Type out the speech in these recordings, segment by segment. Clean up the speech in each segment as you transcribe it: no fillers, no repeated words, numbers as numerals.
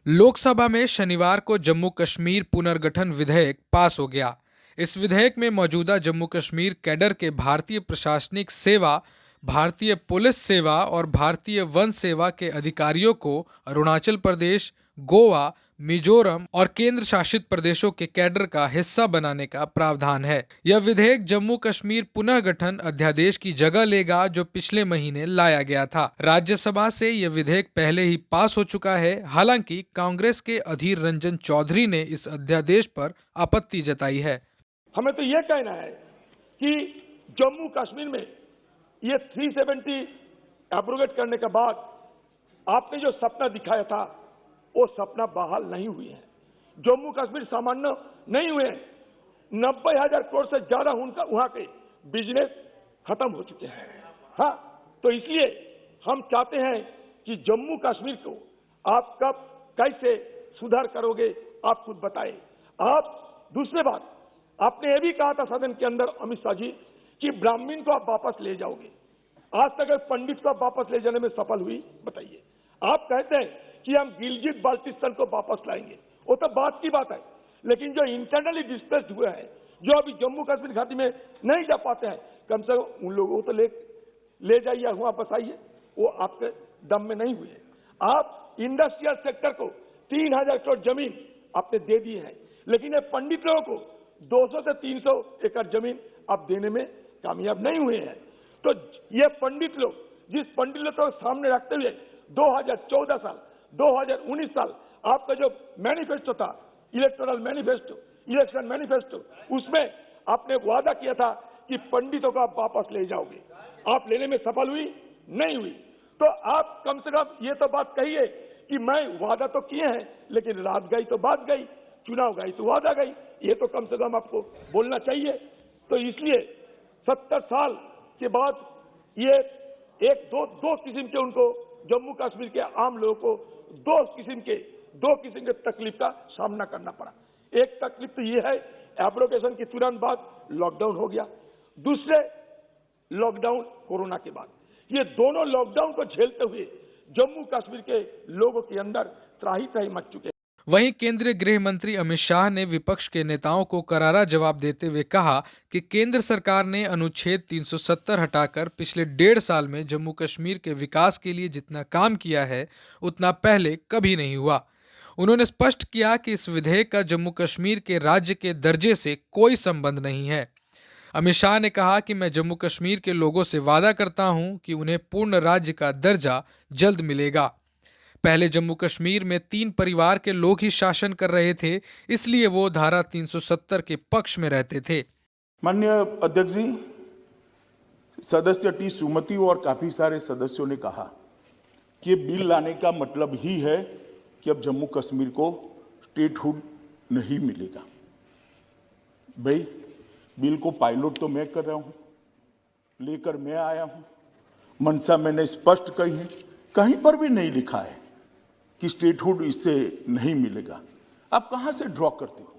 लोकसभा में शनिवार को जम्मू कश्मीर पुनर्गठन विधेयक पास हो गया। इस विधेयक में मौजूदा जम्मू कश्मीर कैडर के भारतीय प्रशासनिक सेवा, भारतीय पुलिस सेवा और भारतीय वन सेवा के अधिकारियों को अरुणाचल प्रदेश, गोवा, मिजोरम और केंद्र शासित प्रदेशों के कैडर का हिस्सा बनाने का प्रावधान है। यह विधेयक जम्मू कश्मीर पुनः गठन अध्यादेश की जगह लेगा, जो पिछले महीने लाया गया था। राज्यसभा से यह विधेयक पहले ही पास हो चुका है। हालांकि कांग्रेस के अधीर रंजन चौधरी ने इस अध्यादेश पर आपत्ति जताई है। हमें तो यह कहना है कि जम्मू कश्मीर में ये 370 एब्रोगेट करने के बाद आपने जो सपना दिखाया था वो सपना बहाल नहीं हुए हैं। जम्मू कश्मीर सामान्य नहीं हुए हैं। 90,000 करोड़ से ज्यादा वहां के बिजनेस खत्म हो चुके हैं। हाँ, तो इसलिए हम चाहते हैं कि जम्मू कश्मीर को आप कब कैसे सुधार करोगे, आप खुद बताएं। आप दूसरी बात, आपने ये भी कहा था सदन के अंदर अमित शाह जी कि ब्राह्मण को आप वापस ले जाओगे। आज तक पंडित को आप वापस ले जाने में सफल हुई, बताइए। आप कहते हैं कि हम गिलगित बाल्टिस्तान को वापस लाएंगे, वो तो बात की बात है, लेकिन जो इंटरनली डिस्प्लेस्ड हुए हैं, जो अभी जम्मू कश्मीर घाटी में नहीं जा पाते हैं, कम से कम उन लोगों को तो ले जाइए, वहां बसाइए। वो आपके दम में नहीं हुए। आप इंडस्ट्रियल सेक्टर को 3,000 करोड़ जमीन आपने दे दी है, लेकिन ये पंडित लोगों को 200 से 300 एकड़ जमीन आप देने में कामयाब नहीं हुए हैं। तो ये पंडित लोग, जिस पंडित लोग को सामने रखते हुए 2014 साल, 2019 साल आपका जो मैनिफेस्टो था, इलेक्टोरल मैनिफेस्टो, इलेक्शन मैनिफेस्टो, उसमें आपने वादा किया था कि पंडितों को आप वापस ले जाओगे। आप लेने में सफल हुई नहीं हुई। तो आप कम से कम ये तो बात कहिए कि मैं वादा तो किए हैं, लेकिन रात गई तो बात गई, चुनाव गई तो वादा गई। ये तो कम से कम आपको बोलना चाहिए। तो इसलिए 70 साल के बाद ये दो किस्म के उनको जम्मू कश्मीर के आम लोगों को दो किस्म के तकलीफ का सामना करना पड़ा। एक तकलीफ तो ये है, एब्रोगेशन के तुरंत बाद लॉकडाउन हो गया। दूसरे लॉकडाउन कोरोना के बाद। ये दोनों लॉकडाउन को झेलते हुए जम्मू कश्मीर के लोगों के अंदर त्राही मच चुके। वहीं केंद्रीय गृह मंत्री अमित शाह ने विपक्ष के नेताओं को करारा जवाब देते हुए कहा कि केंद्र सरकार ने अनुच्छेद 370 हटाकर पिछले 1.5 साल में जम्मू कश्मीर के विकास के लिए जितना काम किया है, उतना पहले कभी नहीं हुआ। उन्होंने स्पष्ट किया कि इस विधेयक का जम्मू कश्मीर के राज्य के दर्जे से कोई संबंध नहीं है। अमित शाह ने कहा कि मैं जम्मू कश्मीर के लोगों से वादा करता हूं कि उन्हें पूर्ण राज्य का दर्जा जल्द मिलेगा। पहले जम्मू कश्मीर में 3 परिवार के लोग ही शासन कर रहे थे, इसलिए वो धारा 370 के पक्ष में रहते थे। माननीय अध्यक्ष जी, सदस्य टी सुमति और काफी सारे सदस्यों ने कहा कि बिल लाने का मतलब ही है कि अब जम्मू कश्मीर को स्टेटहुड नहीं मिलेगा। भाई, बिल को पायलट तो मैं कर रहा हूं, लेकर मैं आया हूं। मंशा मैंने स्पष्ट कही है, कहीं पर भी नहीं लिखा है कि स्टेटहुड इससे नहीं मिलेगा। आप कहां से ड्रॉ करते हो?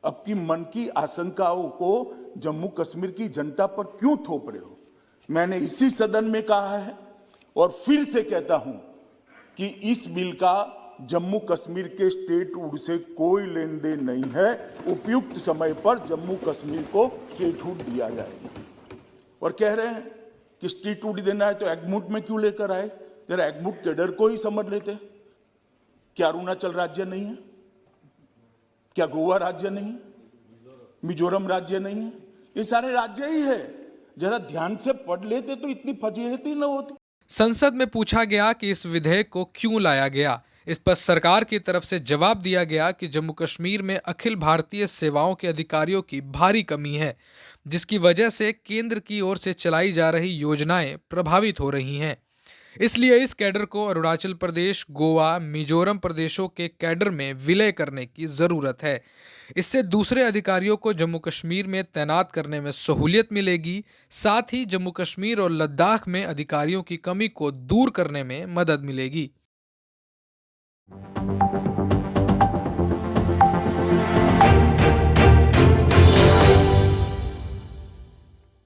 आपकी मन की आशंकाओं को जम्मू कश्मीर की जनता पर क्यों थोप रहे हो? मैंने इसी सदन में कहा है और फिर से कहता हूं कि इस बिल का जम्मू कश्मीर के स्टेटहुड से कोई लेन देन नहीं है। उपयुक्त समय पर जम्मू कश्मीर को स्टेटहुड दिया जाएगा। और कह रहे हैं कि स्टेटहुड देना है तो एग्मूट में क्यों लेकर आए? तेरा एग्मूट कैडर को ही समझ लेते। क्या अरुणाचल राज्य नहीं है? क्या गोवा राज्य नहीं है? मिजोरम राज्य नहीं है? ये सारे राज्य ही है। जरा ध्यान से पढ़ लेते तो इतनी फजीहती न होती। संसद में पूछा गया कि इस विधेयक को क्यों लाया गया। इस पर सरकार की तरफ से जवाब दिया गया कि जम्मू कश्मीर में अखिल भारतीय सेवाओं के अधिकारियों की भारी कमी है, जिसकी वजह से केंद्र की ओर से चलाई जा रही योजनाएं प्रभावित हो रही हैं। इसलिए इस कैडर को अरुणाचल प्रदेश, गोवा, मिजोरम प्रदेशों के कैडर में विलय करने की जरूरत है। इससे दूसरे अधिकारियों को जम्मू कश्मीर में तैनात करने में सहूलियत मिलेगी। साथ ही जम्मू कश्मीर और लद्दाख में अधिकारियों की कमी को दूर करने में मदद मिलेगी।